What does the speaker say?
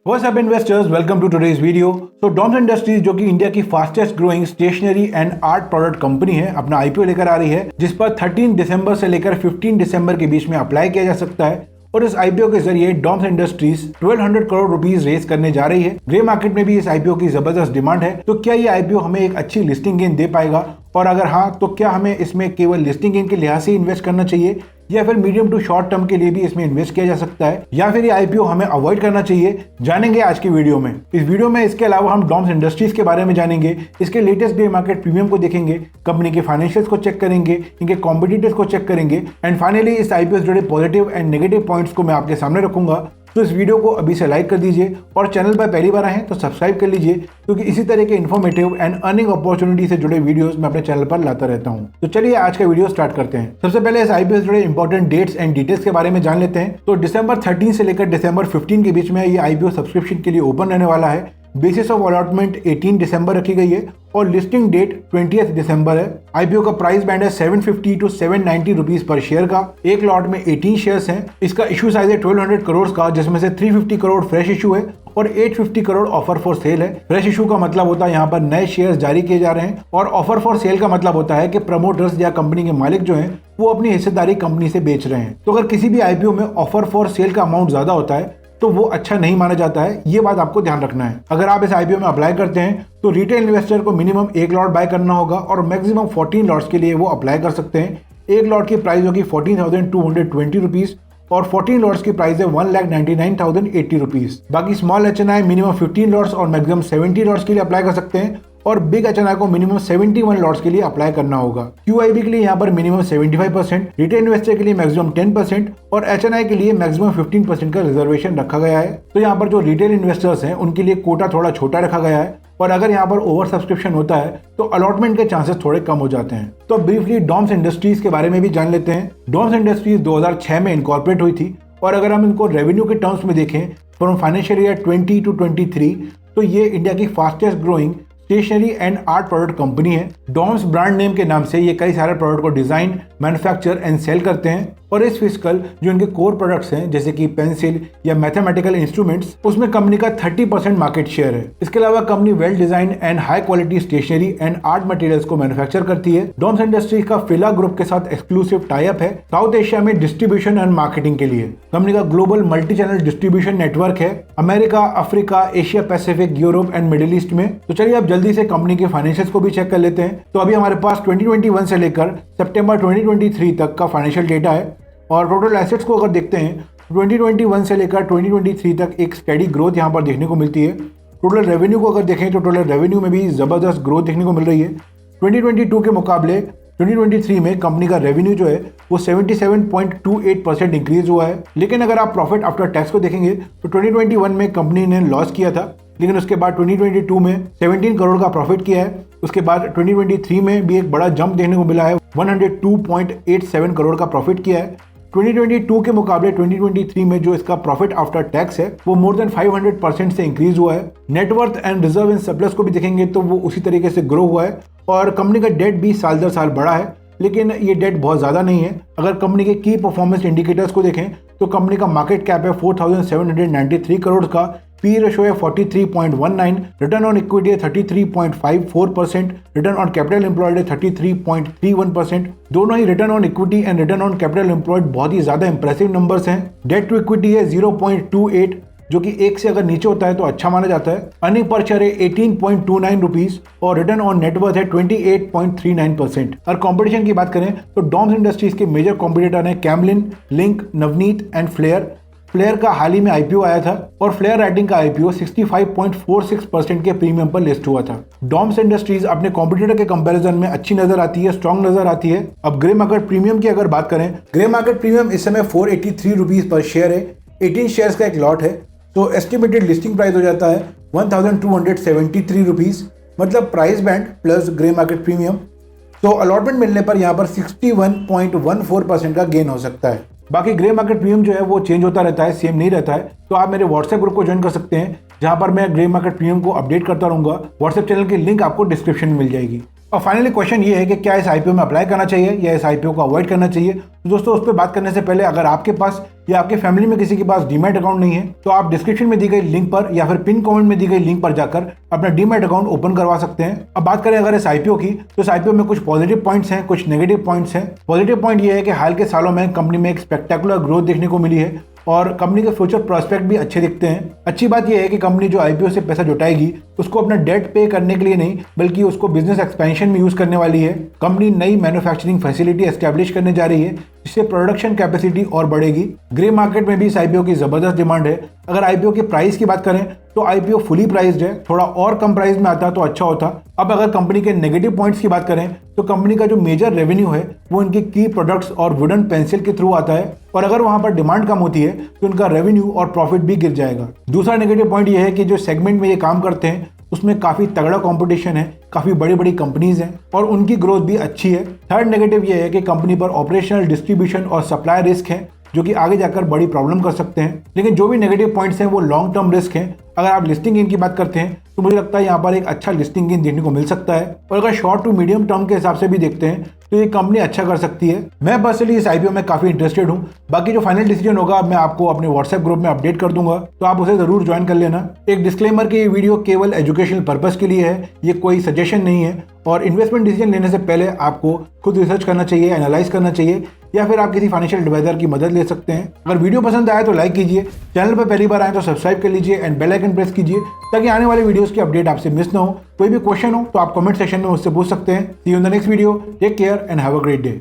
What's up investors, welcome to today's video. तो Doms industries जो कि इंडिया की fastest growing stationery and art product company है, अपना आईपीओ लेकर आ रही है जिस पर 13 दिसंबर से लेकर 15 दिसंबर के बीच में अप्लाई किया जा सकता है। और इस आईपीओ के जरिए Doms industries 1200 crore rupees raise करने जा रही है। ग्रे मार्केट में भी इस आईपीओ की जबरदस्त डिमांड है। तो क्या ये आईपीओ हमें एक अच्छी लिस्टिंग गेन दे पाएगा, और अगर हाँ तो क्या हमें इसमें केवल लिस्टिंग गेन के लिहाज से इन्वेस्ट करना चाहिए या फिर मीडियम टू शॉर्ट टर्म के लिए भी इसमें इन्वेस्ट किया जा सकता है, या फिर ये आईपीओ हमें अवॉइड करना चाहिए, जानेंगे आज की वीडियो में। इस वीडियो में इसके अलावा हम डॉम्स इंडस्ट्रीज के बारे में जानेंगे, इसके लेटेस्ट ग्रे मार्केट प्रीमियम को देखेंगे, कंपनी के फाइनेंशियल्स को चेक करेंगे, इनके कॉम्पिटिटर्स को चेक करेंगे, एंड फाइनली इस आईपीओ से जुड़े पॉजिटिव एंड नेगेटिव पॉइंट्स को मैं आपके सामने रखूंगा। तो इस वीडियो को अभी से लाइक कर दीजिए और चैनल पर पहली बार आए हैं तो सब्सक्राइब कर लीजिए, क्योंकि इसी तरह के इन्फॉर्मेटिव एंड अर्निंग अपॉर्चुनिटी से जुड़े वीडियोस मैं अपने चैनल पर लाता रहता हूं। तो चलिए आज का वीडियो स्टार्ट करते हैं। सबसे पहले इस आईपीओ से जुड़े इंपॉर्टेंट डेट्स एंड डिटेल्स के बारे में जान लेते हैं। तो दिसंबर 13 से लेकर दिसंबर 15 के बीच में ये आईपीओ सब्सक्रिप्शन के लिए ओपन रहने वाला है। बेसिस ऑफ अलॉटमेंट 18 दिसंबर रखी गई है और लिस्टिंग डेट 20 दिसंबर है। आईपीओ का प्राइस बैंड है 750 टू 790 रुपीस पर शेयर का। एक लॉट में 18 शेयर्स हैं। इसका इशू साइज है 1200 करोड़ का, जिसमें से 350 करोड़ फ्रेश इशू है और 850 करोड़ ऑफर फॉर सेल है। फ्रेश इशू का मतलब होता है यहाँ पर नए शेयर्स जारी किए जा रहे हैं, और ऑफर फॉर सेल का मतलब होता है कि प्रमोटर्स या कंपनी के मालिक जो हैं वो अपनी हिस्सेदारी कंपनी से बेच रहे हैं। तो अगर किसी भी आईपीओ में ऑफर फॉर सेल का अमाउंट ज्यादा होता है तो वो अच्छा नहीं माना जाता है। ये बात आपको ध्यान रखना है। अगर आप इस आईपीओ में अप्लाई करते हैं तो रिटेल इन्वेस्टर को मिनिमम एक लॉट बाय करना होगा और मैक्सिमम 14 लॉट्स के लिए वो अप्लाई कर सकते हैं। एक लॉट की प्राइस होगी 14,220 रुपीज और 14 लॉट्स की प्राइस है 1,99,080 रुपीज। बाकी स्मॉल एचएनआई मिनिमम 15 लॉट्स और मैक्सिमम 70 लॉट्स के लिए अप्लाई कर सकते हैं, और बिग एचएनआई को मिनिमम 71 लॉट्स के लिए अप्लाई करना होगा। क्यूआईबी के लिए यहाँ पर मिनिमम 75%, रिटेल इन्वेस्टर के लिए मैक्सिमम 10% और एचएनआई के लिए मैक्सिमम 15% का रिजर्वेशन रखा गया है। तो यहाँ पर जो रिटेल इन्वेस्टर्स हैं उनके लिए कोटा थोड़ा छोटा रखा गया है, और अगर यहाँ पर ओवर सब्सक्रिप्शन होता है तो अलॉटमेंट के चांसेस थोड़े कम हो जाते हैं। तो ब्रीफली डॉम्स इंडस्ट्रीज के बारे में भी जान लेते हैं। डॉम्स इंडस्ट्रीज 2006 में इनकॉर्पोरेट हुई थी, और अगर हम इनको रेवेन्यू के टर्म्स में देखें फ्रॉम फाइनेंशियल ईयर 20 टू 23, तो ये इंडिया की fastest growing stationery and art product company है। डॉम्स ब्रांड नेम के नाम से ये कई सारे प्रोडक्ट को डिजाइन, मैन्युफैक्चर एंड सेल करते हैं, और इस फिस्कल जो इनके कोर प्रोडक्ट्स हैं जैसे कि पेंसिल या मैथमेटिकल इंस्ट्रूमेंट्स, उसमें कंपनी का 30% मार्केट शेयर है। इसके अलावा company well design and high quality stationery and art materials को मैन्युफैक्चर करती है। डॉम्स इंडस्ट्रीज का फिला ग्रुप के साथ एक्सक्लूसिव टाई अप है साउथ एशिया में डिस्ट्रीब्यूशन एंड मार्केटिंग के लिए। कंपनी का global multi channel distribution network है America, Africa, Asia Pacific, Europe and middle east में। तो चलिए अब जल्दी से कंपनी के फाइनेंशियल्स को भी चेक कर लेते हैं। तो अभी हमारे पास 2021 से लेकर सितंबर 2023 तक का फाइनेंशियल डेटा है, और टोटल एसेट्स को अगर देखते हैं 2021 से लेकर 2023 तक एक स्टेडी ग्रोथ यहाँ पर देखने को मिलती है। टोटल रेवेन्यू को अगर देखें तो टोटल रेवेन्यू में भी जबरदस्त ग्रोथ देखने को मिल रही है। 2022 के मुकाबले 2023 में कंपनी का रेवेन्यू जो है वो 77.28% इंक्रीज हुआ है। लेकिन अगर आप प्रॉफिट आफ्टर टैक्स को देखेंगे तो 2021 में कंपनी ने लॉस किया था, लेकिन उसके बाद 2022 में 17 करोड़ का प्रॉफिट किया है। उसके बाद 2023 में भी एक बड़ा जंप देखने को मिला है, 102.87 करोड़ का प्रॉफिट किया है। 2022 के मुकाबले 2023 में जो इसका प्रॉफिट आफ्टर टैक्स है वो मोर देन 500% से इंक्रीज हुआ है। Net worth and reserve in surplus को भी देखेंगे तो वो उसी तरीके से ग्रो हुआ है, और कंपनी का डेट भी साल दर साल बढ़ा है, लेकिन ये डेट बहुत ज़्यादा नहीं है। अगर कंपनी के की परफॉर्मेंस इंडिकेटर्स को देखें तो कंपनी का मार्केट कैप है 4,793 करोड़ का, पी रेशो है 43.19, रिटर्न ऑन इक्विटी है 33.54%, रिटर्न ऑन कैपिटल एम्प्लॉयड है 33.31%। दोनों ही return on equity and return on capital employed बहुत ही ज्यादा इंप्रेसिव नंबर्स हैं। डेट टू इक्विटी है 0.28, जो कि 1 से अगर नीचे होता है तो अच्छा माना जाता है। अर्निंग पर शेयर है 18.29 रुपीज और रिटर्न ऑन नेटवर्थ है 28.39%। और कंपटीशन की बात करें तो डॉम्स इंडस्ट्रीज के मेजर कॉम्पिटिटर हैं कैमलिन, लिंक, नवनीत एंड फ्लेयर। फ्लेयर का हाल ही में आईपीओ आया था, और फ्लेयर राइटिंग का आईपीओ 65.46% के प्रीमियम पर लिस्ट हुआ था। डॉम्स इंडस्ट्रीज अपने कॉम्पिटिटर के कंपैरिजन में अच्छी नजर आती है, स्ट्रॉन्ग नजर आती है। अब ग्रे मार्केट प्रीमियम की अगर बात करें, ग्रे मार्केट प्रीमियम इस समय 483 रुपीज पर शेयर है। 18 शेयर्स का एक लॉट है, तो एस्टिमेटेड लिस्टिंग प्राइस हो जाता है 1,273 रुपीज, मतलब price band plus grey market premium. तो अलॉटमेंट मिलने पर यहाँ पर 61.14% का गेन हो सकता है। बाकी ग्रे मार्केट प्रीमियम जो है वो चेंज होता रहता है, सेम नहीं रहता है। तो आप मेरे व्हाट्सएप ग्रुप को ज्वाइन कर सकते हैं, जहां पर मैं ग्रे मार्केट प्रीमियम को अपडेट करता रहूंगा। व्हाट्सएप चैनल की लिंक आपको डिस्क्रिप्शन में मिल जाएगी। और फाइनली क्वेश्चन ये है कि क्या इस आईपीओ में अप्लाई करना चाहिए या इस आईपीओ को अवॉइड करना चाहिए। तो दोस्तों उस पर बात करने से पहले अगर आपके पास या आपके फैमिली में किसी के पास डीमैट अकाउंट नहीं है तो आप डिस्क्रिप्शन में दी गई लिंक पर या फिर पिन कमेंट में दी गई लिंक पर जाकर अपना डीमैट अकाउंट ओपन करवा सकते हैं। अब बात करें अगर इस आईपीओ की, तो इस आईपीओ में कुछ पॉजिटिव पॉइंट्स हैं, कुछ नेगेटिव पॉइंट्स हैं। पॉजिटिव पॉइंट ये है कि हाल के सालों में कंपनी में एक स्पेक्टेकुलर ग्रोथ देखने को मिली है और कंपनी के फ्यूचर प्रोस्पेक्ट भी अच्छे दिखते हैं। अच्छी बात यह है कि कंपनी जो आईपीओ से पैसा जुटाएगी उसको अपना डेट पे करने के लिए नहीं बल्कि उसको बिजनेस एक्सपेंशन में यूज करने वाली है। कंपनी नई मैन्युफैक्चरिंग फैसिलिटी एस्टैब्लिश करने जा रही है जिससे प्रोडक्शन कैपेसिटी और बढ़ेगी। ग्रे मार्केट में भी इस आईपीओ की जबरदस्त डिमांड है। अगर आईपीओ की प्राइस की बात करें तो आईपीओ फुली प्राइस्ड है, थोड़ा और कम प्राइस में आता तो अच्छा होता। अब अगर कंपनी के नेगेटिव पॉइंट्स की बात करें तो कंपनी का जो मेजर रेवेन्यू है वो इनके की प्रोडक्ट्स और वुडन पेंसिल के थ्रू आता है और अगर वहां पर डिमांड कम होती है तो इनका रेवेन्यू और प्रॉफिट भी गिर जाएगा। दूसरा नेगेटिव पॉइंट ये है कि जो सेगमेंट में ये काम करते हैं उसमें काफी तगड़ा कंपटीशन है, काफी बड़ी बड़ी कंपनीज हैं और उनकी ग्रोथ भी अच्छी है। थर्ड नेगेटिव ये है कि कंपनी पर ऑपरेशनल, डिस्ट्रीब्यूशन और सप्लाई रिस्क है जो कि आगे जाकर बड़ी प्रॉब्लम कर सकते हैं। लेकिन जो भी नेगेटिव पॉइंट्स हैं वो लॉन्ग टर्म रिस्क हैं। अगर आप लिस्टिंग गेन की बात करते हैं तो मुझे लगता है यहाँ पर एक अच्छा लिस्टिंग गेन देखने को मिल सकता है और अगर शॉर्ट टू मीडियम टर्म के हिसाब से भी देखते हैं तो ये कंपनी अच्छा कर सकती है। मैं पर्सनली इस आईपीओ में काफी इंटरेस्टेड हूँ। बाकी जो फाइनल डिसीजन होगा मैं आपको अपने व्हाट्सएप ग्रुप में अपडेट कर दूंगा तो आप उसे जरूर ज्वाइन कर लेना। एक डिस्क्लेमर कि ये वीडियो केवल एजुकेशनल पर्पस के लिए है, ये कोई सजेशन नहीं है और इन्वेस्टमेंट डिसीजन लेने से पहले आपको खुद रिसर्च करना चाहिए, एनालाइज करना चाहिए या फिर आप किसी फाइनेंशियल एडवाइजर की मदद ले सकते हैं। अगर वीडियो पसंद आए तो लाइक कीजिए, चैनल पर पहली बार आए तो सब्सक्राइब कर लीजिए एंड बेल आइकन प्रेस कीजिए ताकि आने वाले वीडियोस की अपडेट आपसे मिस ना हो। कोई भी क्वेश्चन हो तो आप कमेंट सेक्शन में मुझसे पूछ सकते हैं। See you in the next video, take care and have a great day.